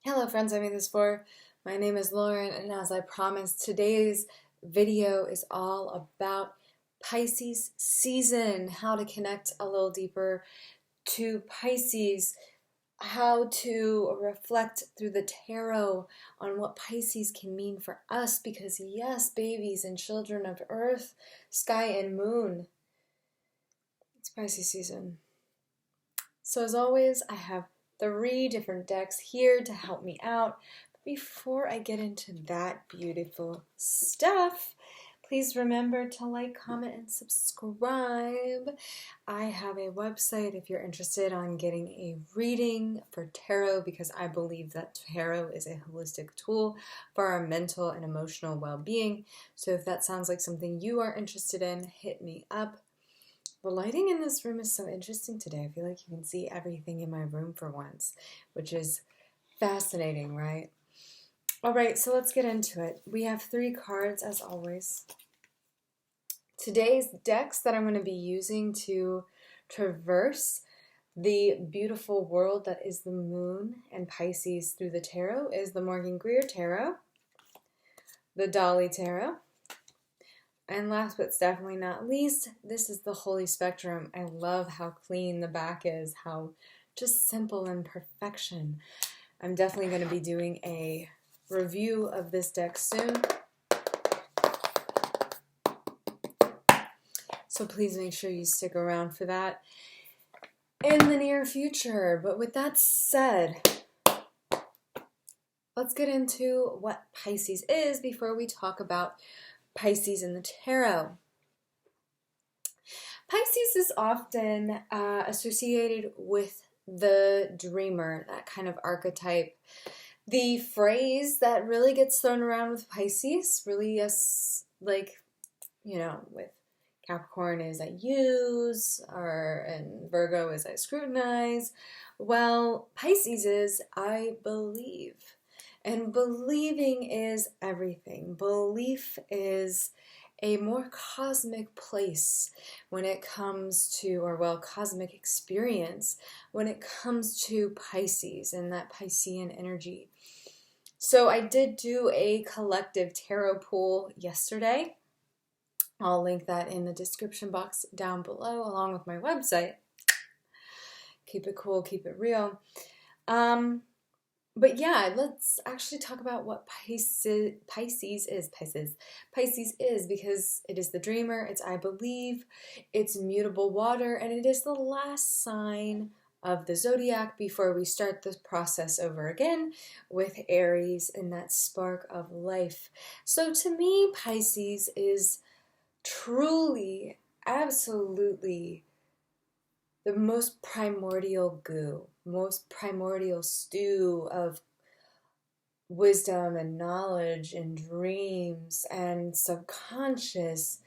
Hello friends, I made this for. My name is Lauren, and as I promised, today's video is all about Pisces season, how to connect a little deeper to Pisces, how to reflect through the tarot on what Pisces can mean for us, because yes, babies and children of earth, sky and moon, it's Pisces season. So as always, I have 3 different decks here to help me out. But before I get into that beautiful stuff, please remember to like, comment, and subscribe. I have a website if you're interested on getting a reading for tarot, because I believe that tarot is a holistic tool for our mental and emotional well-being. So if that sounds like something you are interested in, hit me up. The lighting in this room is so interesting today. I feel like you can see everything in my room for once, which is fascinating, right? All right, so let's get into it. We have 3 cards as always. Today's decks that I'm going to be using to traverse the beautiful world that is the moon and Pisces through the tarot is the Morgan Greer Tarot, the Dolly Tarot, and last but definitely not least, this is the Holy Spectrum. I love how clean the back is, how just simple and perfection. I'm definitely going to be doing a review of this deck soon. So please make sure you stick around for that in the near future. But with that said, let's get into what Pisces is before we talk about Pisces in the tarot. Pisces is often associated with the dreamer, that kind of archetype. The phrase that really gets thrown around with Pisces, really is like, with Capricorn is I use, and Virgo is I scrutinize. Well, Pisces is I believe. And believing is everything. Belief is a more cosmic place when it comes to, cosmic experience when it comes to Pisces and that Piscean energy. So I did do a collective tarot pool yesterday. I'll link that in the description box down below along with my website. Keep it cool, keep it real. But yeah, let's actually talk about what Pisces is, because it is the dreamer, it's I believe, it's mutable water, and it is the last sign of the zodiac before we start the process over again with Aries and that spark of life. So to me, Pisces is truly, absolutely the most primordial goo, most primordial stew of wisdom and knowledge and dreams and subconscious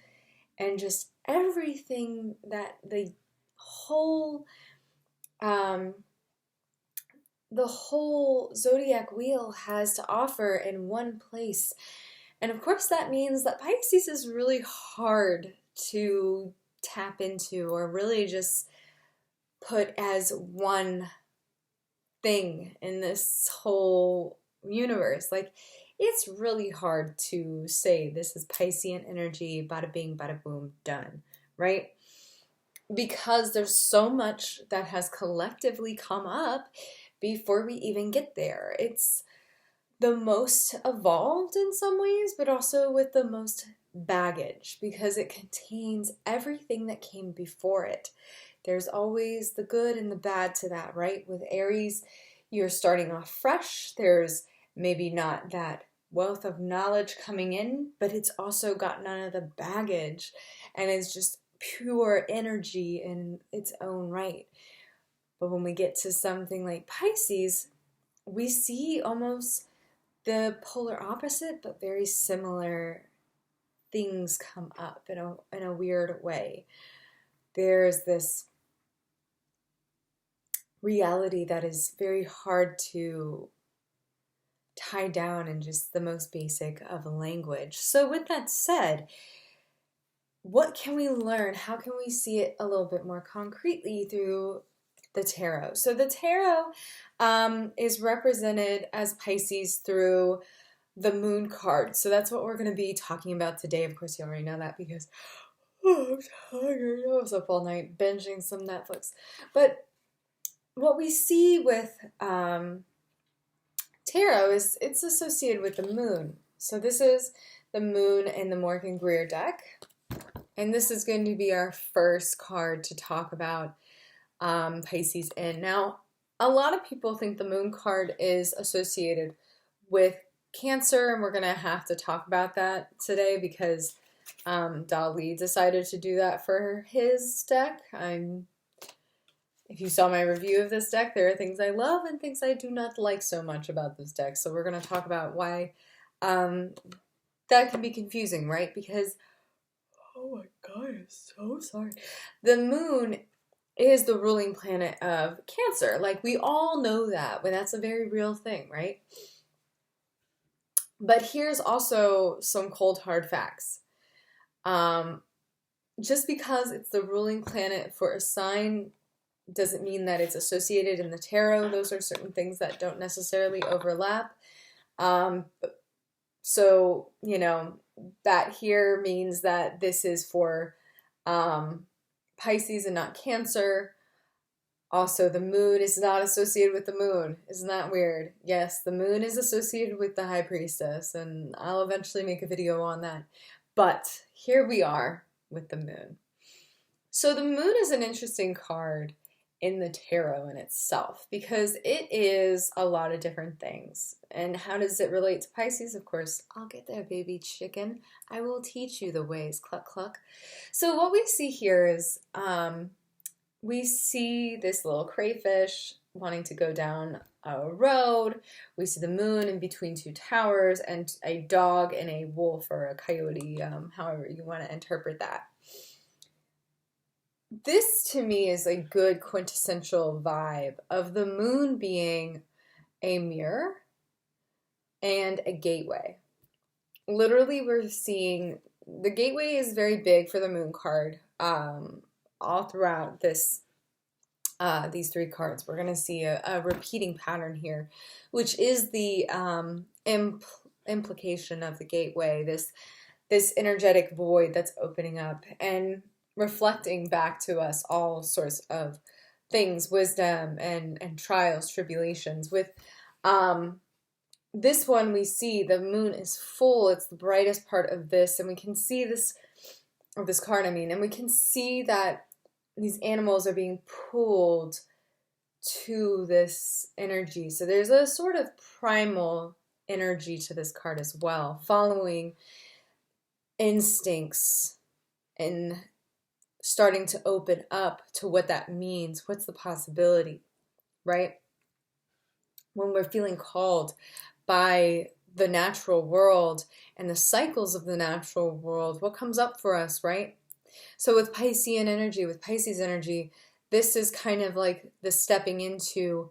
and just everything that the whole zodiac wheel has to offer in one place. And of course that means that Pisces is really hard to tap into or really just put as one thing in this whole universe. Like, it's really hard to say this is Piscean energy, bada bing, bada boom, done, right? Because there's so much that has collectively come up before we even get there. It's the most evolved in some ways, but also with the most baggage, because it contains everything that came before it. There's always the good and the bad to that, right? With Aries, you're starting off fresh. There's maybe not that wealth of knowledge coming in, but it's also got none of the baggage, and it's just pure energy in its own right. But when we get to something like Pisces, we see almost the polar opposite, but very similar things come up in a weird way. There's this reality that is very hard to tie down in just the most basic of language. So with that said, what can we learn? How can we see it a little bit more concretely through the tarot. So the tarot is represented as Pisces through the moon card. So that's what we're going to be talking about today. Of course, you already know that because I'm tired. I was up all night binging some Netflix. But what we see with tarot is it's associated with the moon. So this is the moon in the Morgan Greer deck. And this is going to be our first card to talk about Pisces in. Now, a lot of people think the moon card is associated with Cancer, and we're going to have to talk about that today because Dolly decided to do that for his deck. If you saw my review of this deck, there are things I love and things I do not like so much about this deck. So we're going to talk about why that can be confusing, right? Because, oh my God, I'm so sorry. The moon is the ruling planet of Cancer. Like, we all know that, but that's a very real thing, right? But here's also some cold hard facts. Just because it's the ruling planet for a sign doesn't mean that it's associated in the tarot. Those are certain things that don't necessarily overlap. So, you know, that here means that this is for Pisces and not Cancer. Also, the moon is not associated with the moon. Isn't that weird? Yes, the moon is associated with the High Priestess, and I'll eventually make a video on that. But here we are with the moon. So the moon is an interesting card in the tarot in itself because it is a lot of different things. And how does it relate to Pisces? Of course, I'll get there, baby chicken. I will teach you the ways, cluck, cluck. So what we see here is we see this little crayfish wanting to go down a road. We see the moon in between two towers and a dog and a wolf or a coyote, however you want to interpret that. This to me is a good quintessential vibe of the moon being a mirror and a gateway. Literally, we're seeing the gateway is very big for the moon card. All throughout this, these three cards, we're going to see a repeating pattern here, which is the implication of the gateway, this energetic void that's opening up and reflecting back to us all sorts of things, wisdom and trials, tribulations. With this one, we see the moon is full. It's the brightest part of this, and we can see this, or this card, I mean, and we can see that these animals are being pulled to this energy. So there's a sort of primal energy to this card as well, following instincts and starting to open up to what that means. What's the possibility, right? When we're feeling called by the natural world and the cycles of the natural world, what comes up for us, right? So with Piscean energy, with Pisces energy, this is kind of like the stepping into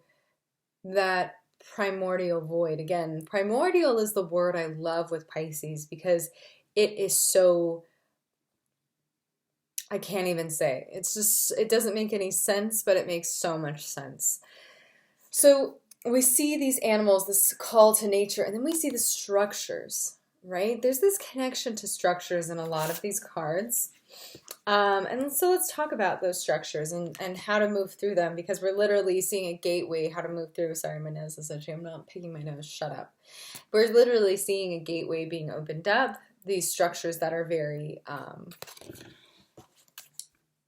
that primordial void. Again, primordial is the word I love with Pisces because it is so, I can't even say. It's just, it doesn't make any sense, but it makes so much sense. So we see these animals, this call to nature, and then we see the structures, right? There's this connection to structures in a lot of these cards. And so let's talk about those structures and how to move through them, because we're literally seeing a gateway, how to move through. Sorry, my nose is itchy. I'm not picking my nose. Shut up. We're literally seeing a gateway being opened up. These structures that are very,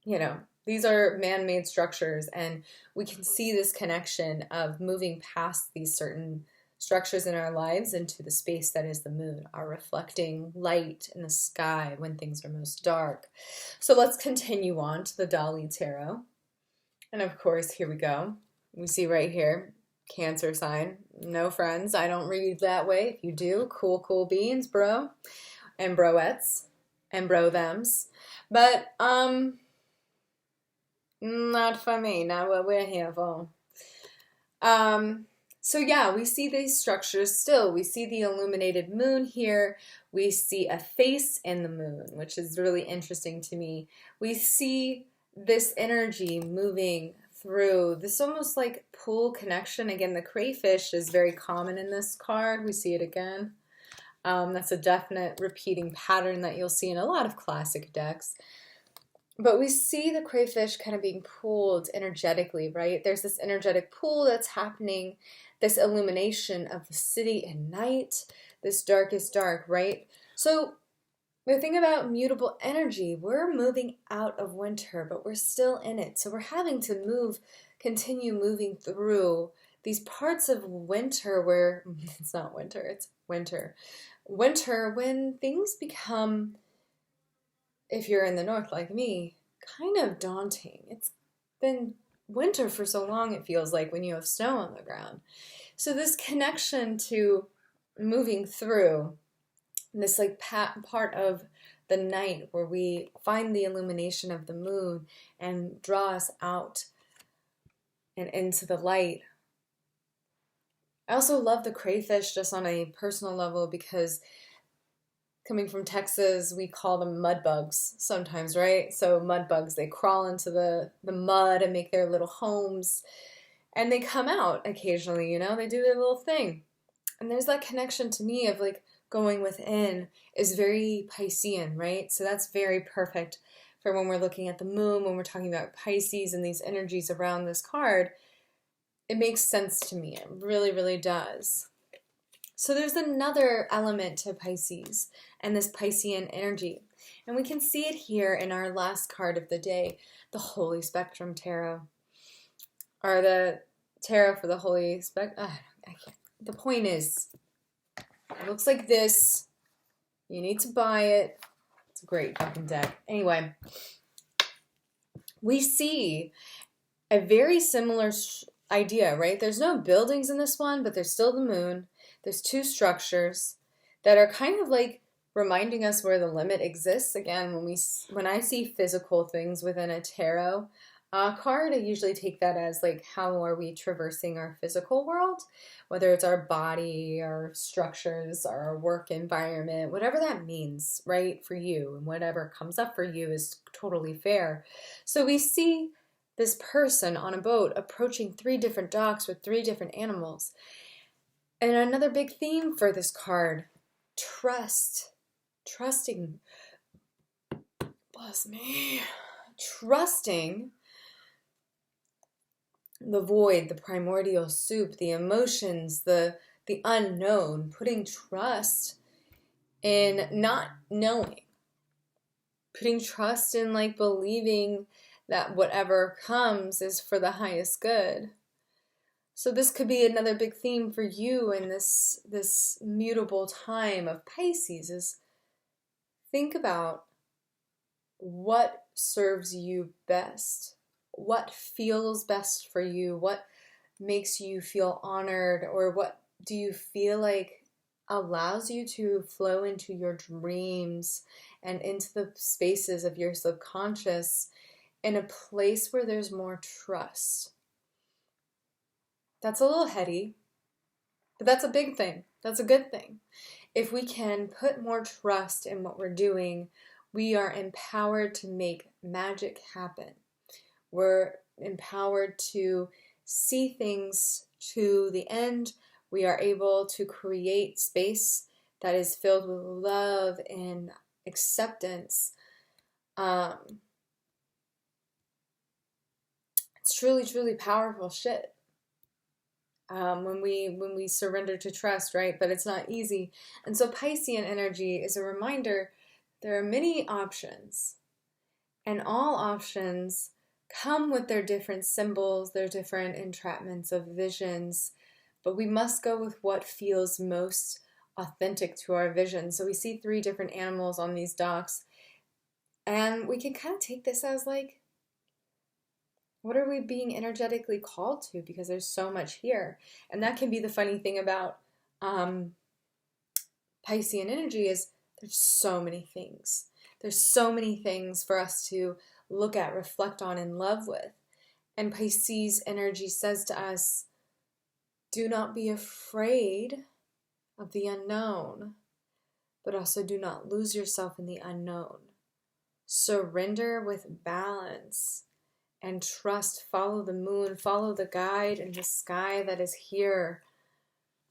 you know, these are man-made structures, and we can see this connection of moving past these certain structures in our lives into the space that is the moon, our reflecting light in the sky when things are most dark. So let's continue on to the Dolly Tarot. And of course, here we go. We see right here, Cancer sign. No friends, I don't read that way. If you do, cool beans, bro. And broettes. And bro-thems. But, not for me, not what we're here for. So yeah, we see these structures still. We see the illuminated moon here. We see a face in the moon, which is really interesting to me. We see this energy moving through. This almost like pull connection. Again, the crayfish is very common in this card. We see it again. That's a definite repeating pattern that you'll see in a lot of classic decks. But we see the crayfish kind of being pulled energetically, right? There's this energetic pull that's happening, this illumination of the city at night, this darkest dark, right? So the thing about mutable energy, we're moving out of winter, but we're still in it. So we're having to continue moving through these parts of winter where, it's not winter, it's winter. Winter when things become, if you're in the north like me, kind of daunting. It's been winter for so long, it feels like, when you have snow on the ground. So this connection to moving through this like part of the night where we find the illumination of the moon and draw us out and into the light. I also love the crayfish just on a personal level because coming from Texas, we call them mud bugs sometimes, right? So mud bugs, they crawl into the mud and make their little homes, and they come out occasionally, you know, they do their little thing. And there's that connection to me of like going within is very Piscean, right? So that's very perfect for when we're looking at the moon, when we're talking about Pisces and these energies around this card. It makes sense to me. It really, really does. So there's another element to Pisces and this Piscean energy. And we can see it here in our last card of the day, the Holy Spectrum Tarot. Or the tarot for the Holy Spectrum. The point is, it looks like this. You need to buy it. It's a great fucking deck. Anyway, we see a very similar idea, right? There's no buildings in this one, but there's still the moon. There's two structures that are kind of like reminding us where the limit exists. Again, when I see physical things within a tarot card, I usually take that as like, how are we traversing our physical world? Whether it's our body, our structures, our work environment, whatever that means, right, for you, and whatever comes up for you is totally fair. So we see this person on a boat approaching 3 different docks with 3 different animals. And another big theme for this card, trust. Trusting, bless me, trusting the void, the primordial soup, the emotions, the unknown, putting trust in not knowing, putting trust in like believing that whatever comes is for the highest good. So this could be another big theme for you in this mutable time of Pisces is think about what serves you best, what feels best for you, what makes you feel honored, or what do you feel like allows you to flow into your dreams and into the spaces of your subconscious in a place where there's more trust. That's a little heady, but that's a big thing. That's a good thing. If we can put more trust in what we're doing, we are empowered to make magic happen. We're empowered to see things to the end. We are able to create space that is filled with love and acceptance. It's truly, truly powerful shit. When we surrender to trust, right? But it's not easy. And so Piscean energy is a reminder there are many options, and all options come with their different symbols, their different entrapments of visions, but we must go with what feels most authentic to our vision. So we see 3 different animals on these docks, and we can kind of take this as like, what are we being energetically called to? Because there's so much here. And that can be the funny thing about Piscean energy is there's so many things. There's so many things for us to look at, reflect on, and love with. And Pisces energy says to us, do not be afraid of the unknown, but also do not lose yourself in the unknown. Surrender with balance. and trust. Follow the moon, follow the guide in the sky that is here.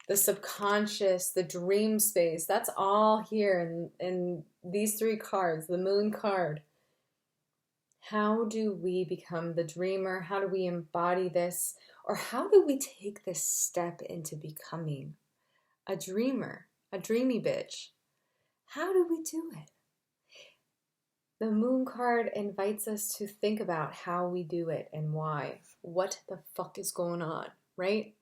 The subconscious, the dream space, that's all here in these three cards, the moon card. How do we become the dreamer? How do we embody this? Or how do we take this step into becoming a dreamer, a dreamy bitch? How do we do it? The moon card invites us to think about how we do it and why. What the fuck is going on, right?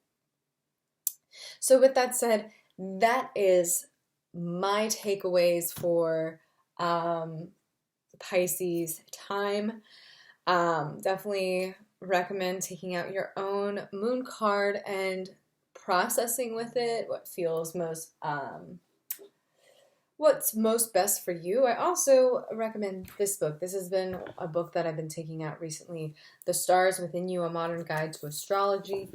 So with that said, that is my takeaways for Pisces time. Definitely recommend taking out your own moon card and processing with it what feels most what's most best for you. I also recommend this book. This has been a book that I've been taking out recently, The Stars Within You, A Modern Guide to Astrology.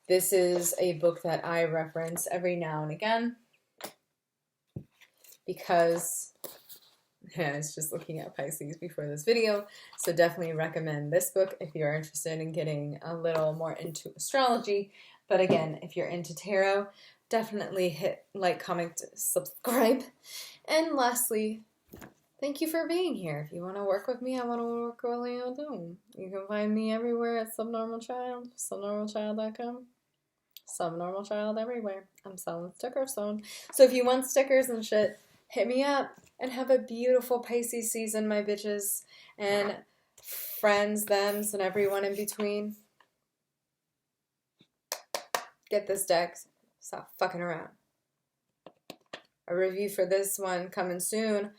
This is a book that I reference every now and again because I was just looking at Pisces before this video, so definitely recommend this book if you're interested in getting a little more into astrology. But again, if you're into tarot, definitely hit like, comment, subscribe. And lastly, thank you for being here. If you want to work with me, I want to work with you too. You can find me everywhere at subnormalchild, subnormalchild.com. Subnormalchild everywhere. I'm selling stickers soon. So if you want stickers and shit, hit me up. And have a beautiful Pisces season, my bitches. And friends, thems, and everyone in between. Get this deck. Stop fucking around. A review for this one coming soon.